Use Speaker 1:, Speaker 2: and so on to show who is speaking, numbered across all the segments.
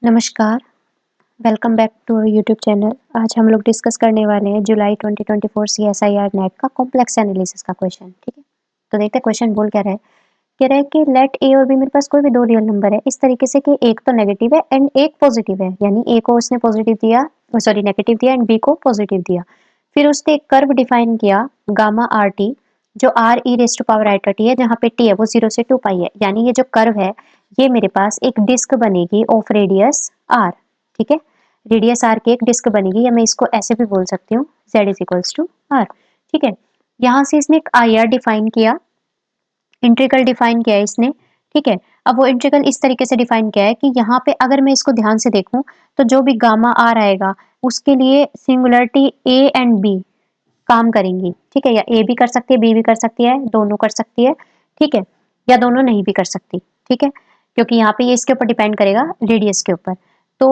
Speaker 1: नमस्कार, welcome back to our YouTube channel. आज हम लोग डिस्कस करने वाले हैं जुलाई 2024 सीएसआईआर नेट का कॉम्प्लेक्स एनालिसिस का क्वेश्चन। ठीक है, तो देखते हैं क्वेश्चन बोल क्या रहा है। कह रहा है कि लेट ए और बी, मेरे पास कोई भी दो रियल नंबर है इस तरीके से कि एक तो नेगेटिव है एंड एक पॉजिटिव है, यानी ए को उसने पॉजिटिव दिया, सॉरी नेगेटिव दिया एंड बी को पॉजिटिव दिया। फिर उसने एक कर्व डिफाइन किया गामा आर टी, जो r e raised to power eta t है, जहाँ पे टी है वो 0 से 2 पाई है। यानी ये जो कर्व है ये मेरे पास एक डिस्क बनेगी ऑफ रेडियस आर। ठीक है, रेडियस आर की एक डिस्क बनेगी, या मैं इसको ऐसे भी बोल सकती हूँ z is equals to r. ठीक है, यहाँ से इसने एक आई आर डिफाइन किया, इंट्रीगल डिफाइन किया है इसने। ठीक है, अब वो इंट्रीगल इस तरीके से डिफाइन किया है कि यहाँ पे अगर मैं इसको ध्यान से देखूं तो जो भी गामा आर आएगा उसके लिए सिंगुलरिटी ए एंड बी काम करेंगी। ठीक है, या ए भी कर सकती है, बी भी कर सकती है, दोनों कर सकती है। ठीक है, या दोनों नहीं भी कर सकती। ठीक है, क्योंकि यहाँ पे ये इसके ऊपर डिपेंड करेगा रेडियस के ऊपर। तो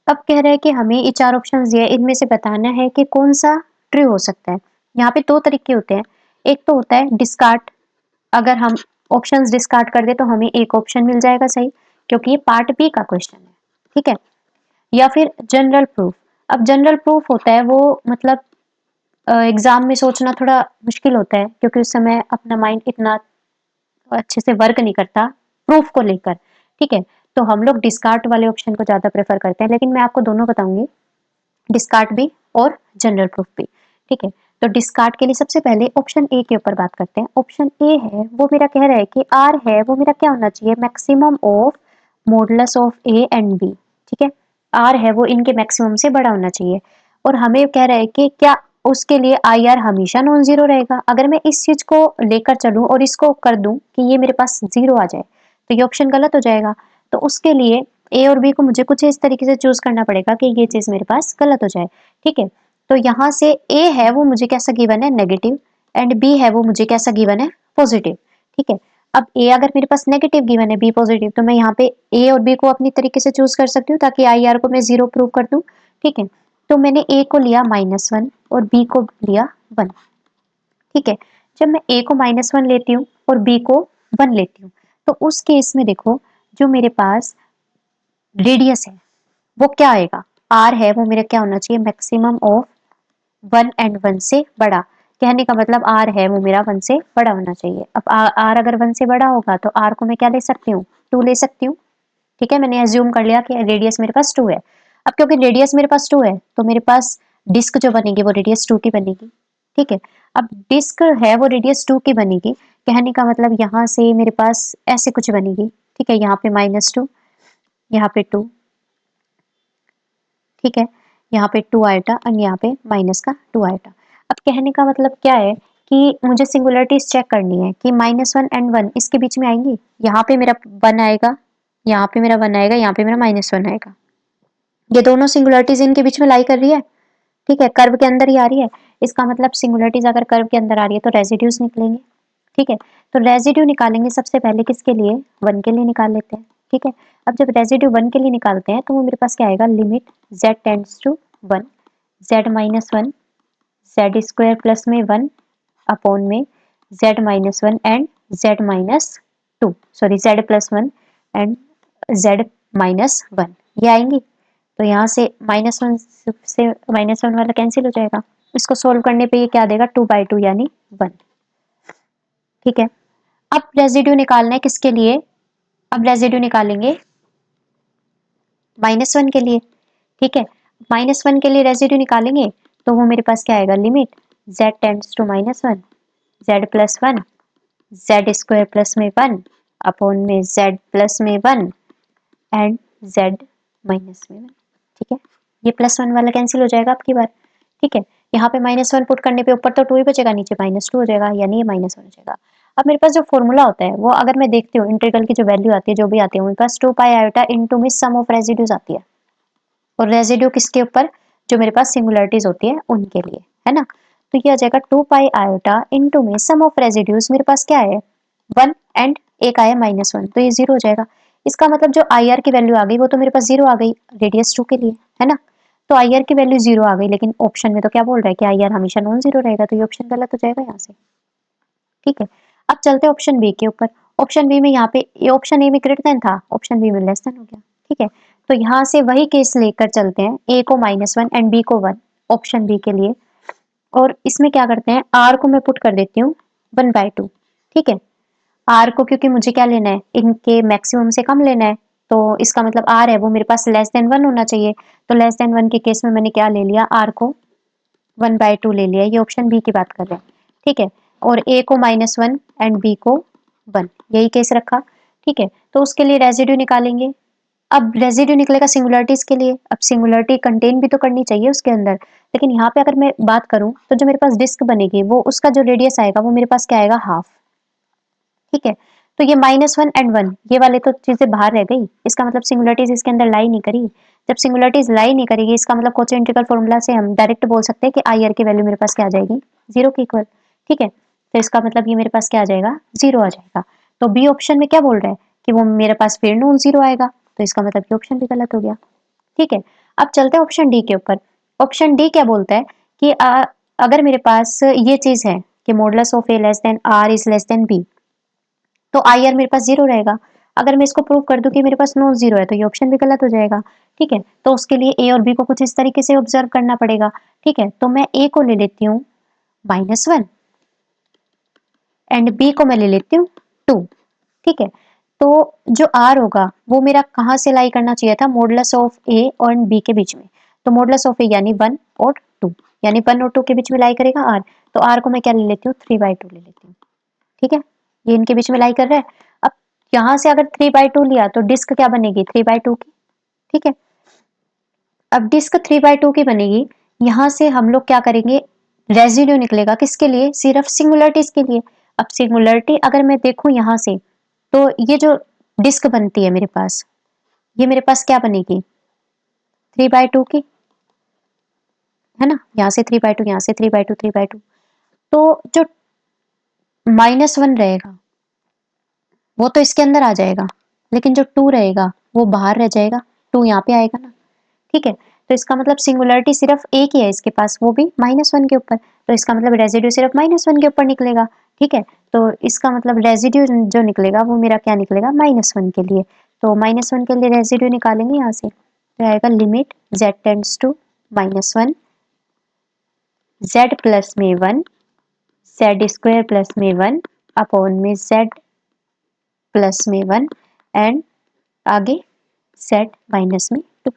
Speaker 1: अब कह रहे हैं कि हमें ये चार ऑप्शन दिए, इनमें से बताना है कि कौन सा ट्रू हो सकता है। यहाँ पे दो तरीके होते हैं, एक तो होता है डिस्कार्ड। अगर हम ऑप्शंस डिस्कार्ड कर दे तो हमें एक ऑप्शन मिल जाएगा सही, क्योंकि ये पार्ट बी का क्वेश्चन है। ठीक है, या फिर जनरल प्रूफ। अब जनरल प्रूफ होता है वो मतलब एग्जाम में सोचना थोड़ा मुश्किल होता है, क्योंकि उस समय अपना माइंड इतना अच्छे से वर्क नहीं करता प्रूफ को लेकर। ठीक है, तो हम लोग डिस्कार्ड वाले ऑप्शन को ज्यादा प्रेफर करते हैं, लेकिन मैं आपको दोनों बताऊंगी, डिस्कार्ड भी और जनरल प्रूफ भी। ठीक है, तो डिस्कार्ड के लिए सबसे पहले ऑप्शन ए के ऊपर बात करते हैं। ऑप्शन ए है वो मेरा कह रहा है कि आर है वो मेरा क्या होना चाहिए, maximum of modulus of a and b. ठीक है, आर है वो इनके मैक्सिमम से बड़ा होना चाहिए, और हमें कह रहा है कि क्या उसके लिए आई आर हमेशा नॉन जीरो रहेगा। अगर मैं इस चीज को लेकर चलूं और इसको कर दूं कि ये मेरे पास जीरो आ जाए तो ये ऑप्शन गलत हो जाएगा। तो उसके लिए ए और बी को मुझे कुछ इस तरीके से चूज करना पड़ेगा कि ये चीज मेरे पास गलत हो जाए। ठीक है, तो यहाँ से ए है वो मुझे कैसा गिवन है, नेगेटिव, एंड बी है वो मुझे कैसा गिवन है, पॉजिटिव। ठीक है, अब ए अगर मेरे पास नेगेटिव गिवन है, बी पॉजिटिव, तो मैं यहाँ पे ए और बी को अपनी तरीके से चूज कर सकती हूँ ताकि आई आर को मैं जीरो प्रूव कर दूं। ठीक है, तो मैंने ए को लिया -1 और बी को लिया 1। ठीक है, जब मैं ए को -1 लेती हूँ और बी को 1 लेती हूँ, तो उस केस में देखो जो मेरे पास रेडियस है वो क्या आएगा, आर है वो मेरा क्या होना चाहिए, मैक्सिमम ऑफ 1 एंड 1 से बड़ा। कहने का मतलब आर है वो मेरा 1 से बड़ा होना चाहिए। अब आर अगर 1 से बड़ा होगा तो आर को मैं क्या ले सकती हूँ, 2 ले सकती हूँ। ठीक है, मैंने एज्यूम कर लिया कि रेडियस मेरे पास 2 है। अब क्योंकि रेडियस मेरे पास 2 है तो मेरे पास डिस्क जो बनेगी वो रेडियस 2 की बनेगी। ठीक है, अब डिस्क है वो रेडियस 2 की बनेगी, कहने का मतलब यहाँ से मेरे पास ऐसे कुछ बनेगी। ठीक है, यहाँ पे -2, यहाँ पे 2। ठीक है, यहाँ पे 2 आएगा और यहाँ पे माइनस का 2 आएगा। अब कहने का मतलब क्या है कि मुझे सिंगुलरिटीज चेक करनी है कि -1 एंड 1 इसके बीच में आएंगी। यहाँ पे मेरा 1 आएगा, यहाँ पे मेरा 1 आएगा, यहाँ पे मेरा -1 आएगा। ये दोनों सिंगुलरिटीज इनके बीच में लाई कर रही है। ठीक है, कर्व के अंदर ही आ रही है। इसका मतलब सिंगुलरिटीज अगर कर्व के अंदर आ रही है तो रेजिड्यूज निकलेंगे। ठीक है, तो रेजिड्यू निकालेंगे सबसे पहले किसके लिए, 1 के लिए निकाल लेते हैं। ठीक है, अब जब रेजिड्यू 1 के लिए निकालते हैं तो वो मेरे पास क्या आएगा, limit z tends to 1, z -1, z square plus में 1 अपॉन में z -1 and z -2, sorry z +1 and z -1, ये आएंगी। तो यहाँ से -1 से -1 वाला कैंसिल हो जाएगा। इसको सोल्व करने पे ये क्या देगा, 2/2 यानी 1। ठीक है, अब रेजिड्यू निकालना है किसके लिए, अब रेजिड्यू निकालेंगे -1 के लिए। ठीक है, -1 के लिए रेजिड्यू निकालेंगे तो वो मेरे पास क्या आएगा, limit z tends to -1, z +1, z square plus में 1 अपॉन में z प्लस में 1 एंड z माइनस में 1। ठीक है, ये +1 वाला कैंसिल हो जाएगा आपकी बार। ठीक है, यहाँ पे -1 पुट करने पे ऊपर तो 2 ही बचेगा, नीचे -2 हो जाएगा, यानी ये -1 हो जाएगा। अब मेरे पास जो फॉर्मूला होता है वो अगर मैं देखती हूँ, इंटीग्रल की जो वैल्यू आती है, जो भी आती है, मेरे पास 2 पाई आयोटा इनटू में सम ऑफ रेजिड्यूज आती है। और रेजिड्यू किसके ऊपर, जो मेरे पास सिंगुलरिटीज होती है उनके लिए, है ना। तो ये आ जाएगा 2 पाई आयोटा इनटू में सम ऑफ रेजिड्यूज, मेरे पास क्या है 1 एंड एक आया -1, तो ये 0 हो जाएगा। इसका मतलब जो आई आर की वैल्यू आ गई वो तो मेरे पास 0 आ गई रेडियस 2 के लिए, है ना। तो आई आर की वैल्यू 0 आ गई, लेकिन ऑप्शन में तो क्या बोल रहा है कि आई आर हमेशा नॉन जीरो रहेगा, तो ये ऑप्शन गलत हो जाएगा यहाँ से। ठीक है, अब चलते हैं ऑप्शन बी के ऊपर। ऑप्शन बी में यहाँ पे ये ऑप्शन ए में ग्रेटर देन था, ऑप्शन बी में लेस देन हो गया। ठीक है, तो यहाँ से वही केस लेकर चलते हैं, ए को -1 एंड बी को 1, ऑप्शन बी के लिए। और इसमें क्या करते हैं, आर को मैं पुट कर देती हूँ 1/2, ठीक है। आर को क्योंकि मुझे क्या लेना है, इनके मैक्सिमम से कम लेना है, तो इसका मतलब आर है वो मेरे पास लेस देन 1 होना चाहिए। तो लेस देन 1 के केस में मैंने क्या ले लिया, आर को 1/2 ले लिया। ये ऑप्शन बी की बात कर रहे हैं, ठीक है। और ए को -1 एंड बी को 1, यही केस रखा, ठीक है। तो उसके लिए रेजिड्यू निकालेंगे। अब रेजिड्यू निकलेगा सिंगुलरिटीज के लिए। अब सिंगुलरिटी कंटेन भी तो करनी चाहिए उसके अंदर, लेकिन यहाँ पे अगर मैं बात करूं तो जो मेरे पास डिस्क बनेगी वो उसका जो रेडियस आएगा वो मेरे पास क्या आएगा, हाफ, ठीक है। तो ये -1 एंड 1 ये वाले तो चीजें बाहर रह गई, इसका मतलब सिंगुलरिटीज इसके अंदर लाई नहीं करी। जब सिंगुलरिटीज लाई नहीं करेगी, इसका मतलब कोचेन इंटीग्रल फॉर्मूला से हम डायरेक्ट बोल सकते हैं कि आई आर की वैल्यू मेरे पास क्या आ जाएगी, 0 के इक्वल, ठीक है। तो इसका मतलब ये मेरे पास क्या आ जाएगा, 0 आ जाएगा। तो बी ऑप्शन में क्या बोल रहा है कि वो मेरे पास फिर नॉन 0 आएगा, तो इसका मतलब ये ऑप्शन भी गलत हो गया, ठीक है। अब चलते हैं ऑप्शन डी के ऊपर। ऑप्शन डी क्या बोलता है कि अगर मेरे पास ये चीज है कि modulus of a less than r is less than b, तो आई आर मेरे पास 0 रहेगा। अगर मैं इसको प्रूव कर दूं कि मेरे पास नॉन 0 है, तो ये ऑप्शन भी गलत हो जाएगा, ठीक है। तो उसके लिए ए और बी को कुछ इस तरीके से ऑब्जर्व करना पड़ेगा, ठीक है। तो मैं ए को ले लेती हूँ -1 एंड बी को मैं ले लेती हूँ 2, ठीक है। तो जो आर होगा वो मेरा कहाँ से लाई करना चाहिए था, मॉडुलस ऑफ ए और बी के बीच में। तो मॉडुलस ऑफ ए यानी 1 और 2, यानी 1 और 2 के बीच में लाई करेगा आर। तो आर को मैं क्या ले लेती हूँ, 3/2 ले लेती हूँ, ठीक है। ये इनके बीच में लाई कर रहा है। अब यहाँ से अगर 3/2 लिया तो डिस्क क्या बनेगी, 3/2 की, ठीक है। अब डिस्क 3/2 की बनेगी। यहाँ से हम लोग क्या करेंगे, रेजिड्यू निकलेगा किसके लिए, सिर्फ सिंगुलरिटीज के लिए। अब सिंगुलरिटी अगर मैं देखूं यहाँ से, तो ये जो डिस्क बनती है मेरे पास, ये मेरे पास क्या बनेगी, 3/2 की, है ना। यहाँ से 3/2, यहाँ से 3/2, 3/2। तो जो -1 रहेगा वो तो इसके अंदर आ जाएगा, लेकिन जो 2 रहेगा वो बाहर रह जाएगा, 2 यहाँ पे आएगा ना, ठीक है। तो इसका मतलब सिंगुलरिटी सिर्फ एक ही है इसके पास, वो भी -1 के ऊपर। तो इसका मतलब रेजिड्यू सिर्फ -1 के ऊपर निकलेगा, ठीक है। तो इसका मतलब रेजिड्यू जो निकलेगा वो मेरा क्या निकलेगा, -1 के लिए। तो -1 के लिए रेजिड्यू निकालेंगे यहाँ से, तो आएगा limit z tends to -1, z plus में 1, z स्क्वायर प्लस में 1 अपॉन में z प्लस में 1 एंड आगे z माइनस में 2,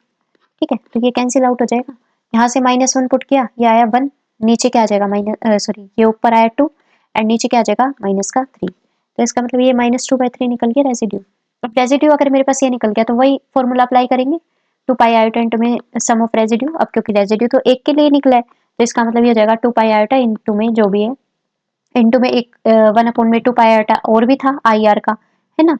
Speaker 1: ठीक है। तो ये कैंसिल आउट हो जाएगा। यहाँ से -1 पुट किया, ये आया 1, नीचे क्या आ जाएगा, सॉरी ये ऊपर आया 2 एंड नीचे क्या आ जाएगा, -3। तो इसका मतलब ये -2/3 निकल गया रेजिड्यू। अब रेजिड्यू अगर मेरे पास ये निकल गया तो वही फॉर्मूला अप्लाई करेंगे, 2 पाई आयोटा इंटू में सम ऑफ रेजिड्यू। अब क्योंकि रेजिड्यू तो एक के लिए निकला है, तो इसका मतलब ये हो जाएगा 2 पाई आयोटा इंटू में जो भी है, इंटू में एक 1/2 और भी था आई आर का, है ना,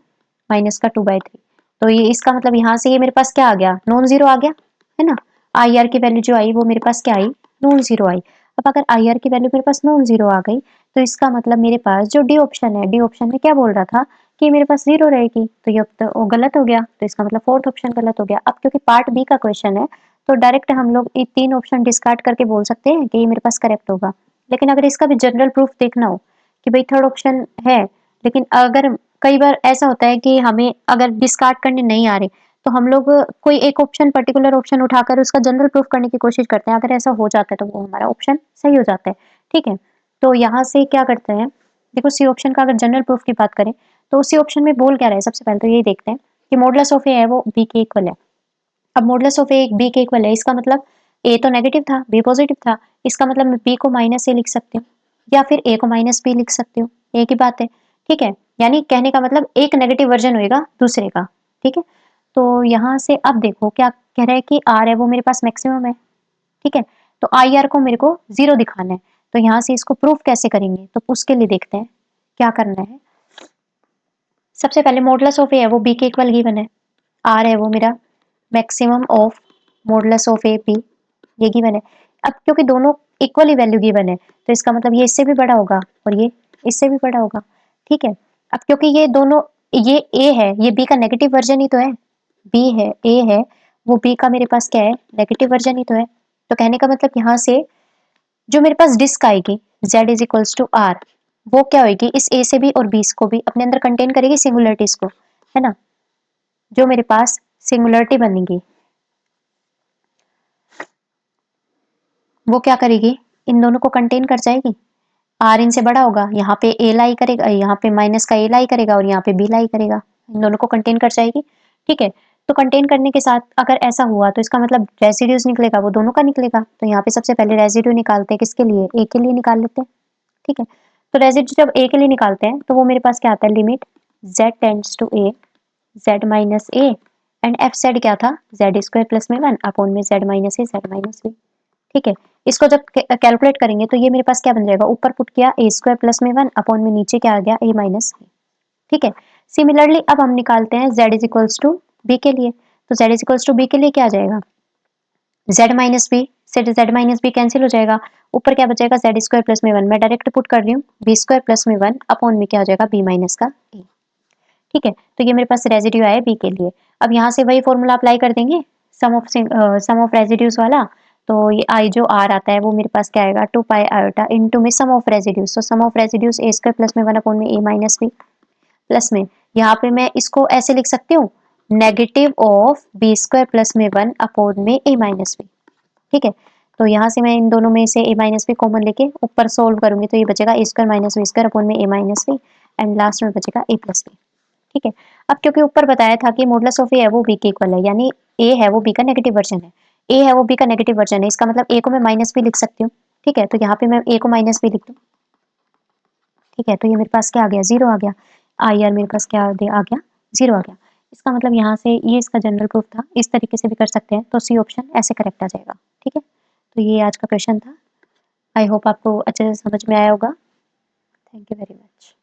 Speaker 1: माइनस का 2/3। तो ये इसका मतलब यहाँ से ये मेरे पास क्या आ गया, नॉन जीरो आ गया, है ना। आई आर की वैल्यू जो आई वो मेरे पास क्या आई, नॉन जीरो आई। अब अगर आई आर की वैल्यू मेरे पास नॉन जीरो आ गई, तो इसका मतलब मेरे पास जो डी ऑप्शन है, डी ऑप्शन में क्या बोल रहा था कि मेरे पास 0 रहेगी, तो ये तो वो गलत हो गया। तो इसका मतलब फोर्थ ऑप्शन गलत हो गया। अब क्योंकि पार्ट बी का क्वेश्चन है, तो डायरेक्ट हम लोग ये 3 ऑप्शन डिस्कार्ड करके बोल सकते हैं कि ये मेरे पास करेक्ट होगा। लेकिन अगर इसका भी जनरल प्रूफ देखना हो कि भाई थर्ड ऑप्शन है, लेकिन अगर कई बार ऐसा होता है कि हमें अगर डिस्कार्ड करने नहीं आ रहे, तो हम लोग कोई एक ऑप्शन, पर्टिकुलर ऑप्शन उठाकर उसका जनरल प्रूफ करने की कोशिश करते हैं। अगर ऐसा हो जाता है तो वो हमारा ऑप्शन सही हो जाता है, ठीक है। तो यहाँ से क्या करते हैं, देखो सी ऑप्शन का अगर जनरल प्रूफ की बात करें, तो उसी ऑप्शन में बोल क्या रहा है, सबसे पहले तो यही देखते हैं कि मॉडुलस ऑफ ए है वो बी के इक्वल है। अब मॉडुलस ऑफ ए बी के इक्वल है, इसका मतलब ए तो नेगेटिव था, बी पॉजिटिव था, इसका मतलब मैं बी को -a लिख सकती हूँ या फिर ए को -b लिख सकती हूँ, एक ही बात है, ठीक है। यानी कहने का मतलब एक नेगेटिव वर्जन होएगा दूसरे का, ठीक है। तो यहाँ से अब देखो क्या कह रहा है कि आर है वो मेरे पास मैक्सिमम है, ठीक है। तो आई आर को मेरे को 0 दिखाना है, तो यहाँ से इसको प्रूफ कैसे करेंगे, तो उसके लिए देखते हैं क्या करना है। सबसे पहले मॉडुलस ऑफ ए है वो बी के इक्वल गिवन है, आर है वो मेरा maximum of modulus of a b, ये गिवन है। अब क्योंकि दोनों इक्वली वैल्यू गिवन है, तो इसका मतलब ये इससे भी बड़ा होगा और ये इससे भी बड़ा होगा, ठीक है। अब क्योंकि ये दोनों, ये ए है, ये बी का नेगेटिव वर्जन ही तो है, बी है ए है, वो बी का मेरे पास क्या है, नेगेटिव वर्जन ही तो है। तो कहने का मतलब यहाँ से जो मेरे पास डिस्क आएगी z is equals to r, वो क्या होगी, इस ए से भी और बी को भी अपने अंदर कंटेन करेगी सिंगुलरिटीज को, है ना। जो मेरे पास सिंगुलरिटी बनेगी, वो क्या करेगी, इन दोनों को कंटेन कर जाएगी, आर इनसे बड़ा होगा, यहाँ पे ए लाई करेगा, यहाँ पे माइनस का ए लाई करेगा और यहाँ पे बी लाई करेगा, इन दोनों को कंटेन कर जाएगी। ठीक है, तो कंटेन करने के साथ अगर ऐसा हुआ तो इसका मतलब रेसिड्यूज निकलेगा वो दोनों का निकलेगा, तो यहाँ पे सबसे पहले रेसिड्यू निकालते हैं, किसके लिए, ए के लिए निकाल लेते हैं। ठीक है, तो रेसिड्यू जब ए के लिए निकालते हैं तो वो मेरे पास क्या आता है, limit z tends to a z minus a and f z क्या था, जेड स्क्वायर प्लस में 1 अपॉन में z माइनस ए z माइनस बी। ठीक है, इसको जब कैलकुलेट करेंगे तो ये मेरे पास क्या बन जाएगा, ऊपर पुट किया ए स्क्वायर प्लस में 1 अपॉन में नीचे क्या आ गया, ए माइनस बी। ठीक है, सिमिलरली अब हम निकालते हैं z is equals to b के लिए, तो z is equals to b के लिए क्या आ जाएगा, z माइनस बी से z माइनस बी कैंसिल हो जाएगा, ऊपर क्या बचेगा, z स्क्वायर प्लस में 1, मैं डायरेक्ट पुट कर रही हूँ बी स्क्वायर प्लस में 1 अपॉन में क्या हो जाएगा, बी माइनस का ए। ठीक है, तो ये मेरे पास रेजिड्यू आया बी के लिए। अब यहाँ से वही फॉर्मूला अप्लाई कर देंगे, सम ऑफ रेजिड्यूज वाला, तो ये आई जो आर आता है वो मेरे पास क्या आएगा, 2 पाई आयोटा इनटू में सम ऑफ रेजिड्यूज, तो sum of residues a square plus में 1 अपॉन में ए माइनस बी प्लस में, यहाँ पे मैं इसको ऐसे लिख सकती हूँ, negative of b square plus में 1 अपॉन में ए माइनस बी। ठीक है, तो यहाँ से मैं इन दोनों में से ए माइनस बी कॉमन लेके ऊपर सोल्व करूंगी तो ये बचेगा a square minus b square upon में a minus b and last में बचेगा ए प्लस बी। ठीक है, अब क्योंकि ऊपर बताया था कि मॉडुलस ऑफ ए है वो बी के इक्वल है, यानी ए है वो बी का नेगेटिव वर्जन है, ए है वो बी का नेगेटिव वर्जन है, इसका मतलब ए को मैं माइनस भी लिख सकती हूँ। ठीक है, तो यहाँ पे मैं ए को माइनस भी लिख दूँ। ठीक है, तो ये मेरे पास क्या आ गया, जीरो आ गया, आई आर मेरे पास क्या आ गया, जीरो आ गया। इसका मतलब यहाँ से ये इसका जनरल प्रूफ था, इस तरीके से भी कर सकते हैं, तो सी ऑप्शन ऐसे करेक्ट आ जाएगा। ठीक है, तो ये आज का क्वेश्चन था, आई होप आपको अच्छे से समझ में आया होगा। Thank you very much.